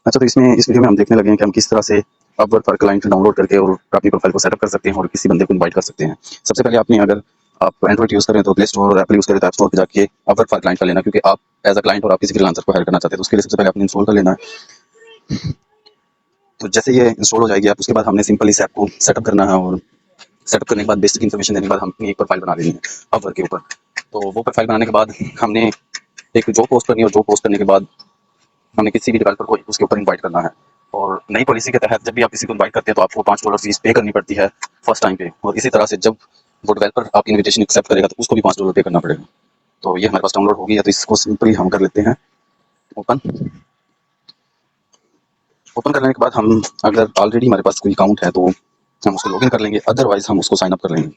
अच्छा, तो इसमें इस वीडियो में हम देखने लगे हैं कि हम किस तरह से अपवर्क पर क्लाइंट डाउनलोड करके और अपनी प्रोफाइल को सेटअप कर सकते हैं और किसी बंदे को इनवाइट कर सकते हैं। सबसे पहले आपने अगर आप एंड्रॉइड यूज़ करें तो प्ले स्टोर और एप्पल यूज़ करें तो ऐप स्टोर पे जाके अपवर्क फॉर क्लाइंट का लेना, क्योंकि आप एज अ क्लाइंट और आप किसी फ्रीलांसर को हायर करना चाहते हैं तो उसके लिए सबसे पहले आपने इंस्टॉल कर लेना है। तो जैसे ये इंस्टॉल हो जाएगी आप, उसके बाद हमने सिंपल इस ऐप को सेटअप करना है और सेटअप करने के बाद बेसिक इन्फॉर्मेशन देने के बाद हम अपनी एक प्रोफाइल बना लेनी है अपवर्क के ऊपर। तो वो प्रोफाइल बनाने के बाद हमने एक जॉब पोस्ट करनी है और जॉब पोस्ट करने के बाद हमें किसी भी डेवलपर को उसके ऊपर इनवाइट करना है। और नई पॉलिसी के तहत जब भी आप किसी को इनवाइट करते हैं तो आपको $5 फीस पे करनी पड़ती है फर्स्ट टाइम पे, और इसी तरह से जब वो डेवलपर आपकी इनविटेशन एक्सेप्ट करेगा तो उसको भी $5 पे करना पड़ेगा। तो ये हमारे पास डाउनलोड हो गई है, तो इसको सिंपली हम कर लेते हैं ओपन। ओपन करने के बाद हम अगर ऑलरेडी हमारे पास कोई अकाउंट है तो हम उसको लॉगिन कर लेंगे, अदरवाइज हम उसको साइन अप कर लेंगे।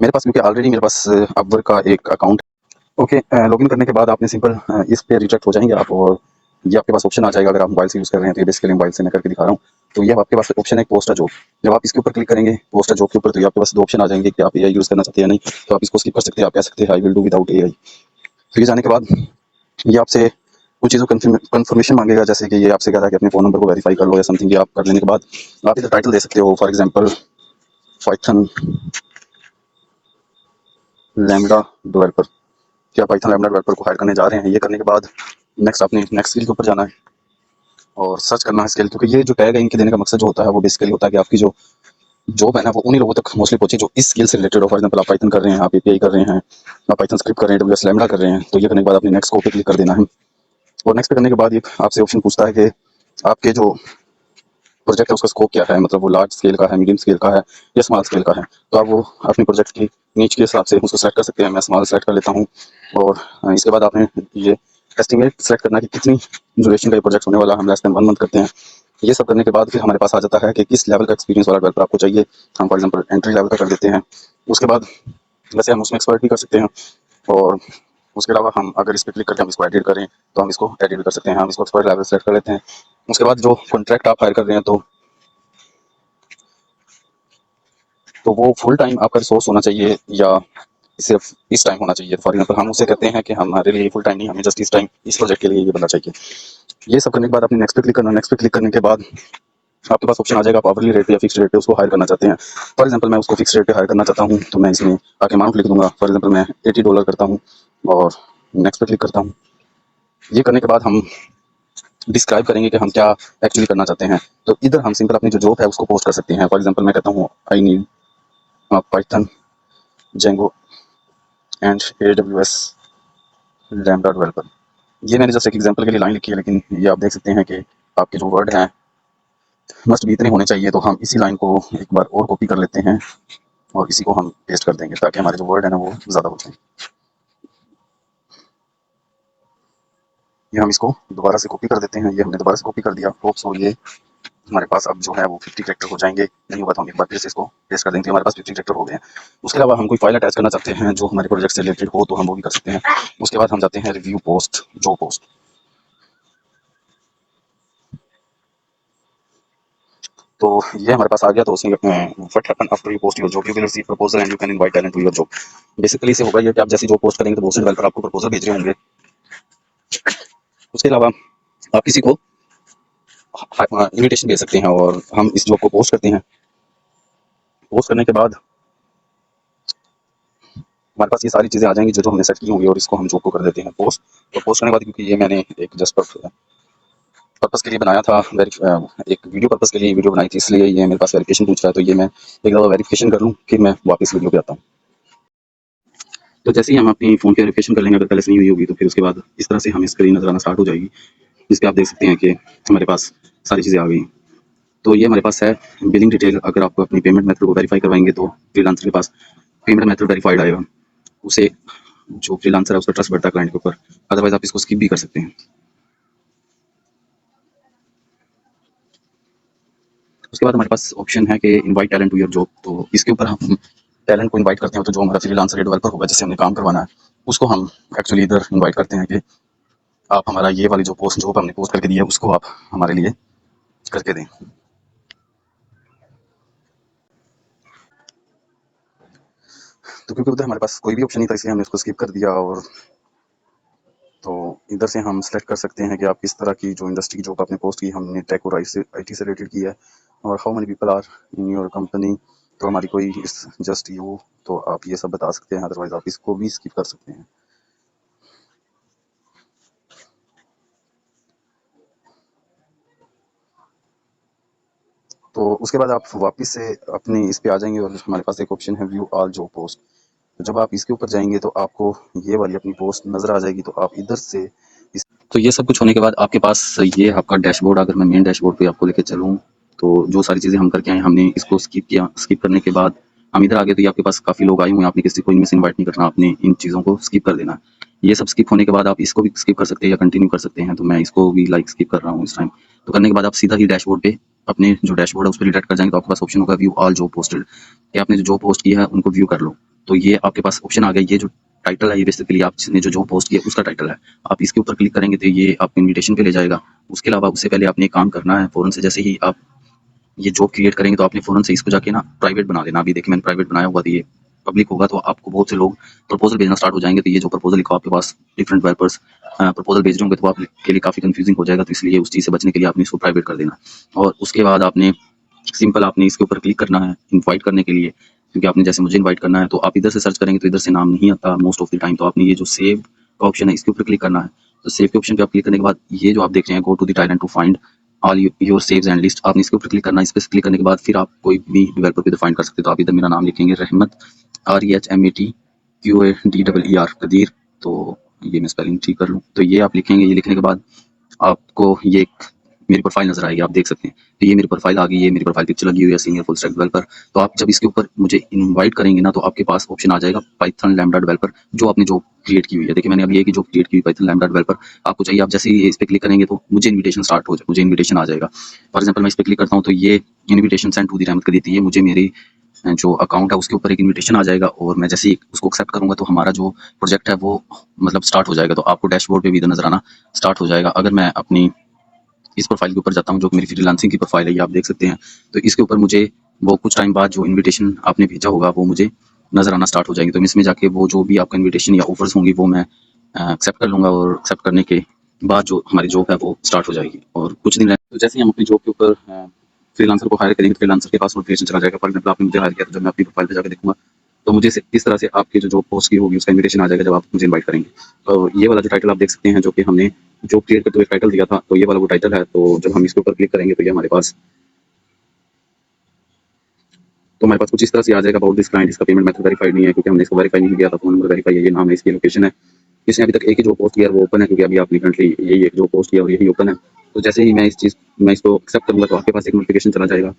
मेरे पास क्योंकि ऑलरेडी मेरे पास अपवर्क का एक अकाउंट ओके। लॉगिन करने के बाद आपने सिंपल इस पे रिडायरेक्ट हो जाएंगे आप, और ये आपके पास ऑप्शन आ जाएगा। अगर आप मोबाइल से यूज़ कर रहे हैं तो ये बेसिकली मोबाइल से मैं करके दिखा रहा हूँ। तो ये आपके पास ऑप्शन है पोस्ट अ जॉब। जब आप इसके ऊपर क्लिक करेंगे पोस्ट अ जॉब के ऊपर, तो ये आपके पास दो ऑप्शन आ जाएंगे कि आप एआई यूज़ करना चाहते हैं या नहीं। तो आप इसको स्किप कर सकते हैं, आप कह सकते हैं I will do without AI. फिर जाने के बाद ये आपसे कुछ चीज़ों कंफर्मेशन मांगेगा, जैसे कि ये आपसे कह रहा है कि अपने फ़ोन नंबर को वेरीफाई कर लो या समथिंग। ये आप कर लेने के बाद आप इधर टाइटल दे सकते हो, for example Python lambda developer, कि आप पाइथन लैम्बडा डेवलपर को हायर करने जा रहे हैं। ये करने के बाद नेक्स्ट आपने नेक्स्ट स्किल के ऊपर जाना है और सर्च करना है स्किल, क्योंकि ये जो टैग है इनके देने का मकसद जो होता है वो बेसिकली होता है कि आपकी जो जॉब है ना वो उन्हीं लोगों तक मोस्टली पहुंचे जो इस स्किल से रिलेटेड हो। फॉर एग्जांपल आप पाइथन कर रहे हैं, आप एपीआई कर रहे हैं, आप पाइथन स्क्रिप्ट कर रहे हैं, AWS लैम्बडा कर रहे हैं। तो ये करने के बाद आपने नेक्स्ट को पे क्लिक कर देना है, और नेक्स्ट पे करने के बाद ये आपसे ऑप्शन पूछता है कि आपके जो प्रोजेक्ट है उसका स्कोप क्या है, मतलब वो लार्ज स्केल का है, मीडियम स्केल का है या स्मॉल स्केल का है। तो आप वो अपने प्रोजेक्ट की नीच के हिसाब से उसको सेलेक्ट कर सकते हैं। मैं स्मॉल सेलेक्ट कर लेता हूँ, और इसके बाद आपने ये एस्टिमेट सेलेक्ट करना कि कितनी ड्यूरेशन का ये प्रोजेक्ट होने वाला, हम लेस देन 1 मंथ करते हैं। ये सब करने के बाद फिर हमारे पास आ जाता है कि किस लेवल का एक्सपीरियंस वाला डेवलपर आपको चाहिए। हम फॉर एग्जांपल एंट्री लेवल का कर देते हैं। उसके बाद वैसे हम उसमें एक्सपर्ट भी कर सकते हैं, और उसके अलावा हम अगर इस पर क्लिक करके हम इसको एडिट करें तो हम इसको एडिट भी कर सकते हैं। हम इसको एक्सपर्ट लेवल सेलेक्ट कर लेते हैं। उसके बाद जो कॉन्ट्रैक्ट आप हायर कर रहे हैं तो वो फुल टाइम आपका रिसोर्स होना चाहिए या सिर्फ इस टाइम होना चाहिए। फॉर एग्जांपल हम उसे कहते हैं कि हमारे लिए फुल टाइम नहीं, हमें जस्ट इस टाइम इस प्रोजेक्ट के लिए ये बनना चाहिए। ये सब करने के बाद आपने नेक्स्ट पे क्लिक करना। नेक्स्ट पे क्लिक करने के बाद आपके पास ऑप्शन आ जाएगा आप आवरली रेट पे या फिक्स रेट पे उसको हायर करना चाहते हैं। फॉर एग्जांपल मैं उसको फिक्स रेट पे हायर करना चाहता हूँ, तो मैं इसमें आके अमाउंट लिख दूंगा। फॉर एग्जांपल मैं $80 करता हूँ और नेक्स्ट पे क्लिक करता हूँ। ये करने के बाद हम डिस्क्राइब करेंगे कि हम क्या एक्चुअली करना चाहते हैं। तो इधर हम सिंपल अपनी जो जॉब है उसको पोस्ट कर सकते हैं। फॉर एग्जाम्पल मैं कहता हूँ I need Python Django and AWS lambda developer. ये मैंने जस्ट एक एग्जांपल के लिए लाइन लिखी है, लेकिन ये आप देख सकते हैं कि आपके जो वर्ड हैं मस्ट भी इतने होने चाहिए। तो हम इसी लाइन को एक बार और कॉपी कर लेते हैं और इसी को हम पेस्ट कर देंगे ताकि हमारे जो वर्ड है ना वो ज़्यादा हो जाए। ये हम इसको दोबारा से कॉपी कर देते हैं। ये हमने दोबारा से कॉपी कर दिया। होप सो ये हमारे पास अब जो है वो 50 कैरेक्टर हो जाएंगे। नहीं होगा तो हम एक बार फिर से इसको पेस्ट कर देंगे। हमारे पास 50 कैरेक्टर हो गए हैं। उसके अलावा हम कोई फाइल अटैच करना चाहते हैं जो हमारे प्रोजेक्ट से रिलेटेड हो तो हम वो भी कर सकते हैं। उसके बाद हम जाते हैं रिव्यू पोस्ट जो पोस्ट। तो ये हमारे पास आ गया। तो उसमें what happen after you post your job, you will receive proposal and you can invite talent to your job. Basically से होगा ये कि आप जैसी जॉब पोस्ट करेंगे तो बहुत से डेवलपर आपको प्रपोजल भेज रहे होंगे। उसके अलावा आप किसी को इनविटेशन भेज सकते हैं, और हम इस जॉब को पोस्ट करते हैं। पोस्ट करने के बाद हमारे पास ये सारी चीज़ें आ जाएंगी जो जो हमने सेट की होंगी, और इसको हम जॉब को कर देते हैं पोस्ट। तो पोस्ट करने के बाद क्योंकि ये मैंने एक जस्ट पर्पज़ के लिए बनाया था, एक वीडियो पर्पज़ के लिए वीडियो बनाई थी, इसलिए ये मेरे पास वेरिफिकेशन पूछ रहा है। तो ये मैं एक दफ़ा वेरिफिकेशन कर लूँ फिर मैं वापस वीडियो पे आता हूँ। तो जैसे ही हम अपनी फ़ोन की वेरिफिकेशन कर लेंगे, अगर पहले से नहीं हुई होगी तो फिर उसके बाद इस तरह से हमें स्क्रीन नज़र आना स्टार्ट हो जाएगी, जिस पे आप देख सकते हैं कि हमारे पास सारी चीज़ें आ गई। तो ये हमारे पास है बिलिंग डिटेल। अगर आप अपनी पेमेंट मेथड को वेरीफाई करवाएंगे तो फ्रीलांसर के पास पेमेंट मेथड वेरीफाइड आएगा। उसे जो फ्रीलांसर है उसका ट्रस्ट बढ़ता है क्लाइंट के ऊपर। अदरवाइज आप इसको स्किप भी कर सकते हैं। उसके बाद हमारे पास ऑप्शन है कि invite talent to your job. तो इसके ऊपर हम टैलेंट को इनवाइट करते हैं। तो जो हमारा फ्रीलांसर या डेवलपर होगा जिससे हमने काम करवाना है उसको हम एक्चुअली इधर इनवाइट करते हैं कि आप हमारा ये वाली जो पोस्ट जॉब हमने पोस्ट करके दी है उसको आप हमारे लिए करके दें। तो क्योंकि उधर हमारे पास कोई भी ऑप्शन नहीं था इसलिए हमने उसको स्किप कर दिया, और तो इधर से हम सेलेक्ट कर सकते हैं कि आप किस तरह की जो इंडस्ट्री की जॉब आपने पोस्ट की, हमने टेक और IT से रिलेटेड की है, और how many people are in your company, तो हमारी कोई इस जस्ट यू, तो आप ये सब बता सकते हैं, अदरवाइज आप इसको भी स्किप कर सकते हैं। तो उसके बाद आप वापस से अपने इस पे आ जाएंगे और हमारे पास एक ऑप्शन है व्यू ऑल जॉब पोस्ट। तो जब आप इसके ऊपर जाएंगे तो आपको ये वाली अपनी पोस्ट नज़र आ जाएगी। तो आप इधर से तो ये सब कुछ होने के बाद आपके पास ये आपका डैशबोर्ड, अगर मैं मेन डैशबोर्ड पे आपको लेके चलूँ, तो जो सारी चीज़ें हम करके आए, हमने इसको स्किप किया। स्किप करने के बाद हम इधर आ गए, तो ये आपके पास काफ़ी लोग आए हुए हैं, आपने किसी को इनमें से इन्वाइट नहीं करना, आपने इन चीज़ों को स्किप कर देना। ये सब स्किप होने के बाद आप इसको भी स्किप कर सकते हैं या कंटिन्यू कर सकते हैं। तो मैं इसको भी स्किप कर रहा हूँ इस टाइम। तो करने के बाद आप सीधा ही डैशबोर्ड पे अपने जो डैशबोर्ड है उस पर रिडायरेक्ट कर जाएंगे। तो आपके पास ऑप्शन होगा व्यू ऑल जॉब पोस्टेड, कि आपने जो जॉब पोस्ट किया है उनको व्यू कर लो। तो ये आपके पास ऑप्शन आ गया। ये जो टाइटल है, ये बेसिकली आपने जो जॉब पोस्ट किया उसका टाइटल है। आप इसके ऊपर क्लिक करेंगे तो ये आपको इन्विटेशन पे ले जाएगा। उसके अलावा उससे पहले आपने एक काम करना है, फ़ौरन से जैसे ही आप ये जॉब क्रिएट करेंगे तो आपने फ़ौरन से इसको जाके ना प्राइवेट बना देना। अभी देखिए मैंने प्राइवेट बनाया हुआ, तो ये पब्लिक होगा, तो आपको बहुत से लोग प्रपोजल भेजना स्टार्ट हो जाएंगे। तो ये जो प्रपोजल लिखा आपके पास डिफरेंट डेवलपर्स प्रपोजल भेज रहे होंगे, तो आपके लिए काफ़ी कंफ्यूजिंग हो जाएगा। तो इसलिए उस चीज़ से बचने के लिए आपने इसको प्राइवेट कर देना। और उसके बाद आपने सिंपल आपने इसके ऊपर क्लिक करना है इनवाइट करने के लिए, क्योंकि आपने जैसे मुझे इनवाइट करना है, तो आप इधर से सर्च करेंगे तो इधर से नाम नहीं आता मोस्ट ऑफ द टाइम। तो आपने ये जो सेव का ऑप्शन है इसके ऊपर क्लिक करना है। तो सेव के ऑप्शन पे आप क्लिक करने के बाद ये जो आप देख रहे हैं, go to the title to find all your saves and list, आपने इसके ऊपर क्लिक करना है। इस पर क्लिक करने के बाद फिर आप कोई भी डेवलपर पे डिफाइन कर सकते हो। तो आप इधर मेरा नाम लिखेंगे रहमत, REHMATQADER कदीर। तो ये मैं स्पेलिंग ठीक कर लूँ, तो ये आप लिखेंगे। ये लिखने के बाद आपको ये एक मेरी प्रोफाइल नजर आएगी, आप देख सकते हैं। तो ये मेरी प्रोफाइल आ गई, ये मेरी प्रोफाइल पिक्चर लगी हुई है सीनियर फुल स्टैक डेवलपर। तो आप जब इसके ऊपर मुझे इनवाइट करेंगे ना, तो आपके पास ऑप्शन आ जाएगा पाइथन लैम्बडा डेवलपर, जो आपने जो क्रिएट की हुई है। देखिए मैंने अभी ये की जो क्रिएट की हुई पाइथन लैम्बडा डेवलपर आपको चाहिए। आप जैसे ही इस पर क्लिक करेंगे तो मुझे इन्विटेशन स्टार्ट हो जाए, मुझे इन्विटेशन आ जाएगा। फॉर एग्जाम्पल मैं इस पर क्लिक करता हूँ तो ये इन्विटेशन सेंड टू दी रहमत कर देती है, मुझे मेरी जो अकाउंट है उसके ऊपर एक इन्विटेशन आ जाएगा। और मैं जैसे ही उसको एक्सेप्ट करूंगा तो हमारा जो प्रोजेक्ट है वो मतलब स्टार्ट हो जाएगा। तो आपको डैशबोर्ड पे भी इधर नजर आना स्टार्ट हो जाएगा। अगर मैं अपनी इस प्रोफाइल के ऊपर जाता हूँ, जो मेरी फ्रीलांसिंग की प्रोफाइल है, ये आप देख सकते हैं। तो इसके ऊपर मुझे वो कुछ टाइम बाद जो इन्विटेशन आपने भेजा होगा वो मुझे नज़र आना स्टार्ट हो जाएंगे। तो इसमें जाके वो जो भी आपका इन्विटेशन या ऑफर्स होंगी वो मैं एक्सेप्ट कर लूँगा, और एक्सेप्ट करने के बाद जो हमारी जॉब है वो स्टार्ट हो जाएगी। और कुछ दिन तो जैसे ही हम अपनी जॉब के ऊपर फ्रीलांसर को हायर करेंगे तो फ्रीलांसर के पास नोटिफिकेशन चला जाएगा। फॉर एग्जाम्पल आपने मुझे हायर किया, तो जब मैं अपनी प्रोफाइल पे जाकर देखूंगा तो मुझे इस तरह से आपकी जो जॉब पोस्ट की होगी उसका इन्विटेशन आ जाएगा जब आप मुझे इन्वाइट करेंगे। तो ये वाला जो टाइटल आप देख सकते हैं, जो कि हमने जो क्रिएट करते हुए टाइटल दिया था, तो ये वाला वो टाइटल है। तो जब हम इसके ऊपर क्लिक करेंगे तो ये हमारे पास कुछ इस तरह से आ जाएगा, अबाउट दिस क्लाइंट, इसका पेमेंट मेथड वेरीफाइड नहीं है क्योंकि हमने इसको वेरीफाई नहीं किया था। फोन नंबर वेरीफाई है, ये नाम है, इसकी लोकेशन है, इसने अभी तक एक ही जो पोस्ट किया है वो ओपन है, क्योंकि अभी आपने करंटली यही एक जो पोस्ट किया और यही ओपन है। तो जैसे ही मैं इसको एक्सेप्ट करूंगा तो आपके पास एक नोटिफिकेशन चला जाएगा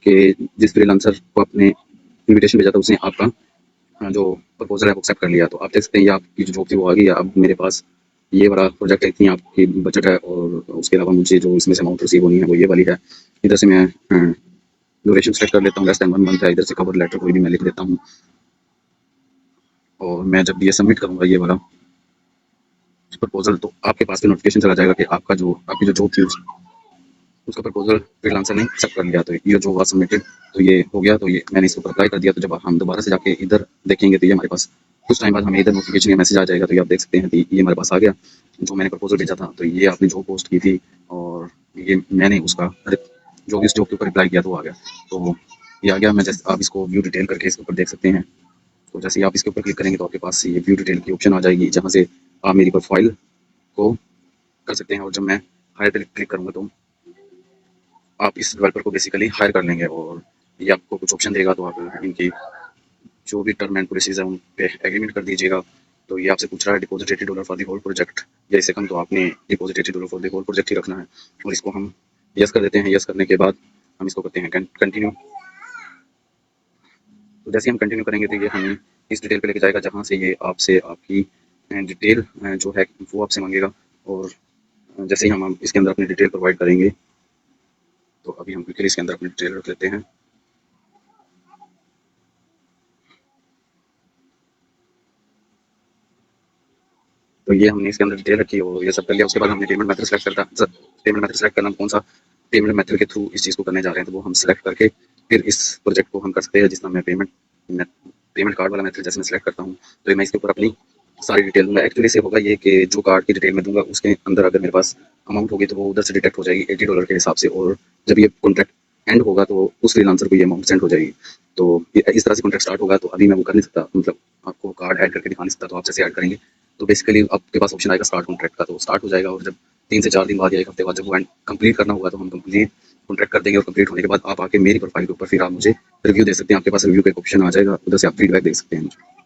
कि जिस फ्रीलांसर को आपने इन्विटेशन भेजा था उसने आपका जो प्रपोजल है वो एक्सेप्ट कर लिया। तो आप देख सकते हैं ये आपकी जो जॉब थी वो आ गई है। अब मेरे पास ये वाला प्रोजेक्ट है, इतनी आपकी बजट है, और उसके अलावा मुझे जो इसमें से अमाउंट रिसीव होनी है वो ये वाली है। इधर से मैं ड्यूरेशन सेलेक्ट कर लेता हूँ, लेस देन 1 मंथ है। इधर से कवर लेटर कोई भी मैं लिख देता हूँ, और मैं जब ये सबमिट करूँगा ये वाला प्रपोजल, तो आपके पास भी नोटिफिकेशन चला जाएगा कि आपकी जो जॉब थी उसका प्रपोजल फ्रीलांसर ने एक्सेप्ट कर लिया। तो ये जो हुआ सबमिटेड, तो ये हो गया। तो ये मैंने इसको अप्लाई कर दिया। तो जब हम दोबारा से जाके इधर देखेंगे तो ये हमारे पास कुछ टाइम बाद हमें इधर नोटिफिकेशन या मैसेज आ जाएगा। तो ये आप देख सकते हैं कि ये हमारे पास आ गया, जो मैंने प्रपोजल भेजा था। तो ये आपने जो पोस्ट की थी और ये मैंने उसका जो इस जॉब के ऊपर अप्लाई किया तो आ गया। तो ये आ गया। मैं जैसे आप इसको व्यू डिटेल करके इसके ऊपर देख सकते हैं। तो जैसे ही आप इसके ऊपर क्लिक करेंगे तो आपके पास ये व्यू डिटेल की ऑप्शन आ जाएगी, जहाँ से आप मेरी प्रोफाइल को कर सकते हैं। और जब मैं हायर पे क्लिक करूँगा तो आप इस डेवलपर को बेसिकली हायर कर लेंगे, और ये आपको कुछ ऑप्शन देगा। तो आप इनकी जो भी टर्म एंड पॉलिसीज है उन पे एग्रीमेंट कर दीजिएगा। तो ये आपसे पूछ रहा है deposit $80 for the whole project, या इससे कम तो आपने deposit $80 for the whole project ही रखना है। और इसको हम यस कर देते हैं। यस करने के बाद हम इसको करते हैं कंटिन्यू। तो जैसे हम कंटिन्यू करेंगे तो ये हमें इस डिटेल पे लेके जाएगा, जहाँ से ये आपसे आपकी डिटेल जो है वो आपसे मांगेगा। और जैसे ही हम इसके अंदर अपनी डिटेल प्रोवाइड करेंगे, तो अभी हम क्विकली इसके अंदर अपनी डिटेल रख लेते हैं। तो ये हमने इसके अंदर डिटेल रखी और ये सब कर लिया। उसके बाद हमने पेमेंट मेथड सेलेक्ट करना, कौन सा पेमेंट मेथड के थ्रू इस चीज़ को करने जा रहे हैं, तो वो हम सेलेक्ट करके फिर इस प्रोजेक्ट को हम कर सकते हैं। जिसमें मैं पेमेंट कार्ड वाला मेथड जैसे मैं सेलेक्ट करता हूँ, तो मैं इसके ऊपर अपनी सारी डिटेल दूँगा। एक्चुअली से होगा ये कि जो कार्ड की डिटेल मैं दूँगा उसके अंदर अगर मेरे पास अमाउंट होगी तो वो उधर से डिडक्ट हो जाएगी $80 के हिसाब से, और जब ये कॉन्ट्रैक्ट एंड होगा तो उस फ्रीलांसर को ये अमाउंट सेंड हो जाएगी। तो इस तरह से कॉन्ट्रैक्ट स्टार्ट होगा। तो अभी मैं वो कर नहीं सकता, मतलब आपको कार्ड ऐड करके दिखा नहीं सकता, तो आप जैसे ऐड करेंगे तो बेसिकली आपके पास ऑप्शन आएगा स्टार्ट कॉन्ट्रैक्ट का, तो स्टार्ट हो जाएगा। और जब 3 से 4 दिन बाद या 1 हफ्ते बाद जब वो एंड कंप्लीट करना होगा तो हम कंप्लीट कॉन्ट्रैक्ट कर देंगे, और कंप्लीट होने के बाद आप आके मेरी प्रोफाइल के ऊपर फिर आप मुझे रिव्यू दे सकते हैं। आपके पास रिव्यू का एक ऑप्शन आ जाएगा, उधर से आप फीडबैक दे सकते हैं मुझे।